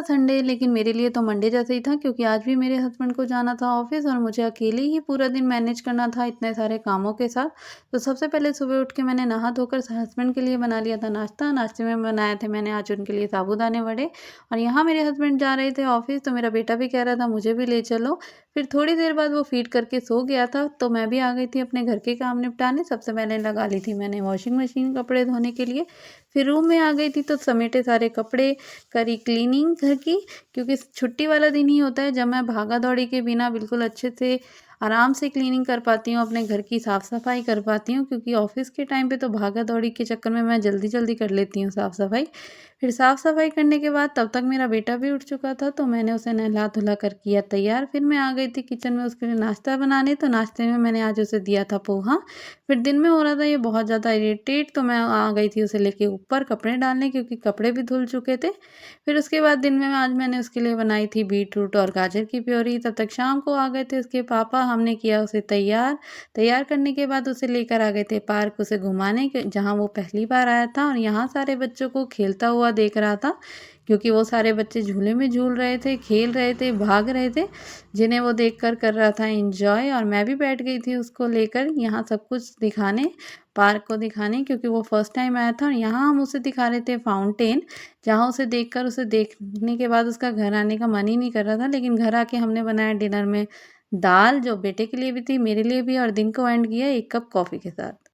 था संडे, लेकिन मेरे लिए तो मंडे जैसा ही था क्योंकि आज भी मेरे हस्बैंड को जाना था ऑफ़िस और मुझे अकेले ही पूरा दिन मैनेज करना था इतने सारे कामों के साथ। तो सबसे पहले सुबह उठ के मैंने नहा धोकर हस्बैंड के लिए बना लिया था नाश्ता। नाश्ते में बनाए थे मैंने आज उनके लिए साबूदाने वड़े और यहाँ मेरे हस्बैंड जा रहे थे ऑफ़िस, तो मेरा बेटा भी कह रहा था मुझे भी ले चलो। फिर थोड़ी देर बाद वो फ़ीड करके सो गया था, तो मैं भी आ गई थी अपने घर के काम निपटाने। सबसे पहले लगा ली थी मैंने वॉशिंग मशीन कपड़े धोने के लिए। फिर रूम में आ गई थी तो समेटे सारे कपड़े, करी क्लीनिंग घर की, क्योंकि छुट्टी वाला दिन ही होता है जब मैं भागा-दौड़ी के बिना बिल्कुल अच्छे से आराम से क्लीनिंग कर पाती हूँ, अपने घर की साफ-सफाई कर पाती हूँ, क्योंकि ऑफ़िस के टाइम पे तो भागा-दौड़ी के चक्कर में मैं जल्दी-जल्दी कर लेती हूँ साफ-सफाई। फिर साफ-सफाई करने के बाद तब तक मेरा बेटा भी उठ चुका था, तो मैंने उसे नहला-धुला कर किया तैयार। फिर मैं आ गई थी किचन में उसके लिए नाश्ता बनाने, तो नाश्ते में मैंने आज उसे दिया था पोहा। फिर दिन में हो रहा था ये बहुत ज़्यादा इरिटेट, तो मैं आ गई थी उसे लेके ऊपर कपड़े डालने, क्योंकि कपड़े भी धुल चुके थे। फिर उसके बाद दिन में आज मैंने उसके लिए बनाई थी बीटरूट और गाजर की प्योरी। तब तक शाम को आ गए थे उसके पापा, हमने किया उसे तैयार। तैयार करने के बाद उसे लेकर आ गए थे पार्क उसे घुमाने के, जहाँ वो पहली बार आया था और यहाँ सारे बच्चों को खेलता हुआ देख रहा था, क्योंकि वो सारे बच्चे झूले में झूल रहे थे, खेल रहे थे, भाग रहे थे, जिन्हें वो देखकर कर रहा था एन्जॉय। और मैं भी बैठ गई थी उसको लेकर यहाँ सब कुछ दिखाने, पार्क को दिखाने, क्योंकि वो फर्स्ट टाइम आया था। और यहाँ हम उसे दिखा रहे थे फाउंटेन, जहाँ उसे देखने के बाद उसका घर आने का मन ही नहीं कर रहा था। लेकिन घर आके हमने बनाया डिनर में दाल, जो बेटे के लिए भी थी, मेरे लिए भी, और दिन को एंड किया 1 कप कॉफ़ी के साथ।